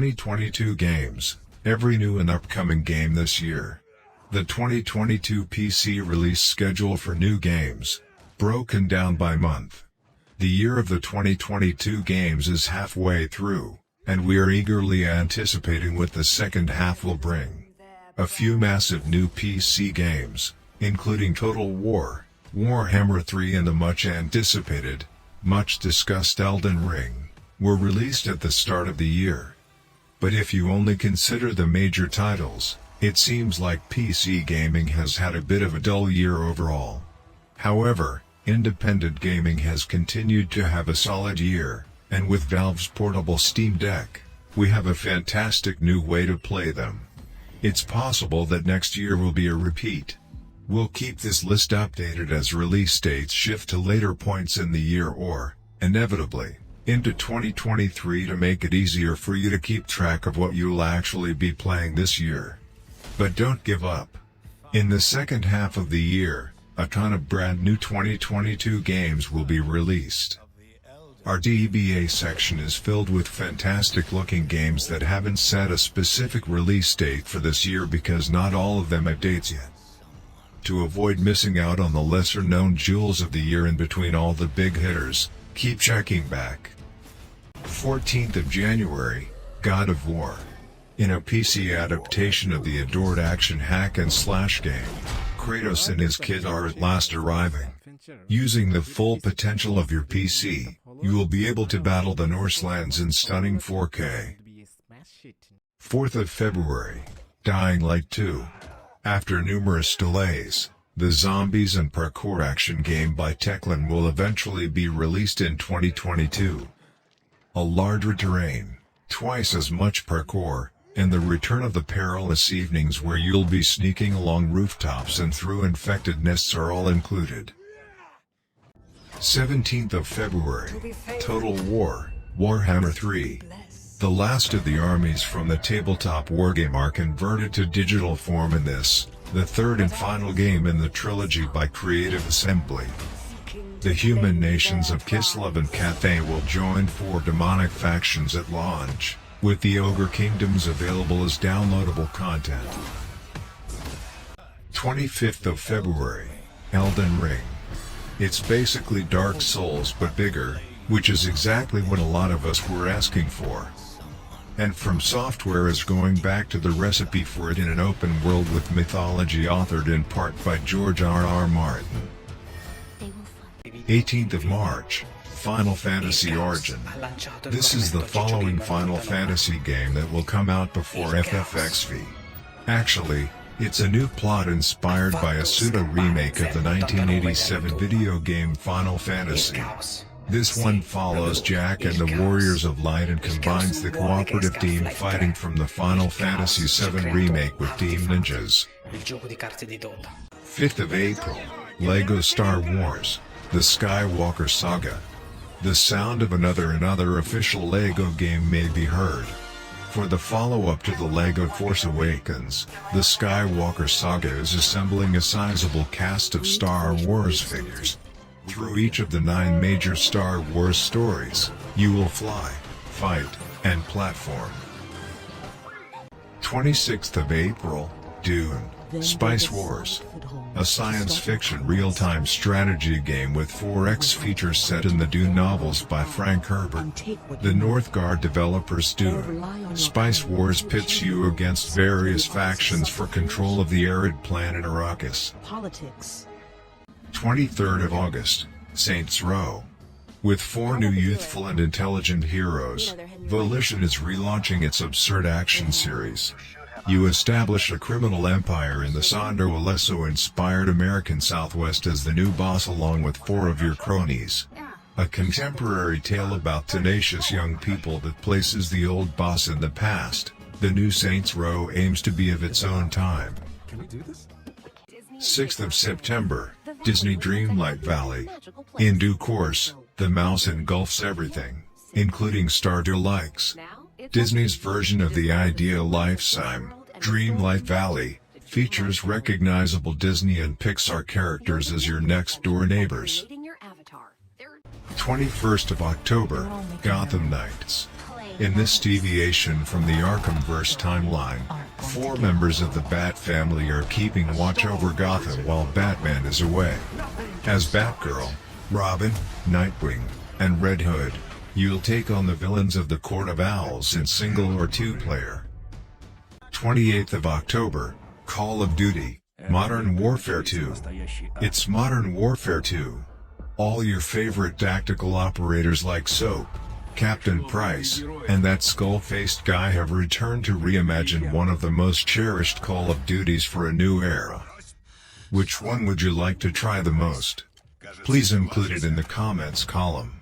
2022 games, every new and upcoming game this year. The 2022 PC release schedule for new games, broken down by month. The year of the 2022 games is halfway through, and we are eagerly anticipating what the second half will bring. A few massive new PC games, including Total War, Warhammer 3 and the much anticipated, much discussed Elden Ring, were released at the start of the year. But if you only consider the major titles, it seems like PC gaming has had a bit of a dull year overall. However, independent gaming has continued to have a solid year, and with Valve's portable Steam Deck, we have a fantastic new way to play them. It's possible that next year will be a repeat. We'll keep this list updated as release dates shift to later points in the year or, inevitably, into 2023 to make it easier for you to keep track of what you'll actually be playing this year. But don't give up. In the second half of the year, a ton of brand new 2022 games will be released. Our DBA section is filled with fantastic looking games that haven't set a specific release date for this year because not all of them have dates yet. To avoid missing out on the lesser known jewels of the year in between all the big hitters, keep checking back. 14th of January, God of War. In a PC adaptation of the adored action hack and slash game, Kratos and his kid are at last arriving. Using the full potential of your PC, you will be able to battle the Norselands in stunning 4K. 4th of February, Dying Light 2. After numerous delays, the zombies and parkour action game by Techland will eventually be released in 2022. A larger terrain, twice as much parkour, and the return of the perilous evenings where you'll be sneaking along rooftops and through infected nests are all included. 17th of February, Total War, Warhammer 3. The last of the armies from the tabletop wargame are converted to digital form in this, the third and final game in the trilogy by Creative Assembly. The human nations of Kislev and Cathay will join 4 demonic factions at launch, with the Ogre Kingdoms available as downloadable content. 25th of February, Elden Ring. It's basically Dark Souls but bigger, which is exactly what a lot of us were asking for. And From Software is going back to the recipe for it in an open world with mythology authored in part by George R.R. Martin. 18th of March, Final Fantasy Origin. This is the following Final Fantasy game that will come out before FFXV. Actually, it's a new plot inspired by a pseudo-remake of the 1987 video game Final Fantasy. This one follows Jack and the Warriors of Light and combines the cooperative team fighting from the Final Fantasy VII remake with Team Ninjas. 5th of April, LEGO Star Wars, The Skywalker Saga. The sound of another official LEGO game may be heard. For the follow-up to the LEGO Force Awakens, the Skywalker Saga is assembling a sizable cast of Star Wars figures. Through each of the 9 major Star Wars stories, you will fly, fight, and platform. 26th of April, Dune, Spice Wars. A science fiction real-time strategy game with 4X features set in the Dune novels by Frank Herbert. The Northgard developers Dune, Spice Wars pits you against various factions for control of the arid planet Arrakis. 23rd of August, Saints Row. With 4 new youthful and intelligent heroes, Volition is relaunching its absurd action series. You establish a criminal empire in the Sandro Alesso-inspired American Southwest as the new boss along with 4 of your cronies. A contemporary tale about tenacious young people that places the old boss in the past, the new Saints Row aims to be of its own time. 6th of September, Disney Dreamlight Valley. In due course, the mouse engulfs everything, including Stardew Likes. Disney's version of the ideal lifetime, Dreamlight Valley, features recognizable Disney and Pixar characters as your next-door neighbors. 21st of October, Gotham Knights. In this deviation from the Arkhamverse timeline, 4 members of the Bat family are keeping watch over Gotham while Batman is away. As Batgirl, Robin, Nightwing, and Red Hood, you'll take on the villains of the Court of Owls in single or 2-player. 28th of October, Call of Duty, Modern Warfare 2. It's Modern Warfare 2. All your favorite tactical operators like Soap, Captain Price, and that skull-faced guy have returned to reimagine one of the most cherished Call of Duties for a new era. Which one would you like to try the most? Please include it in the comments column.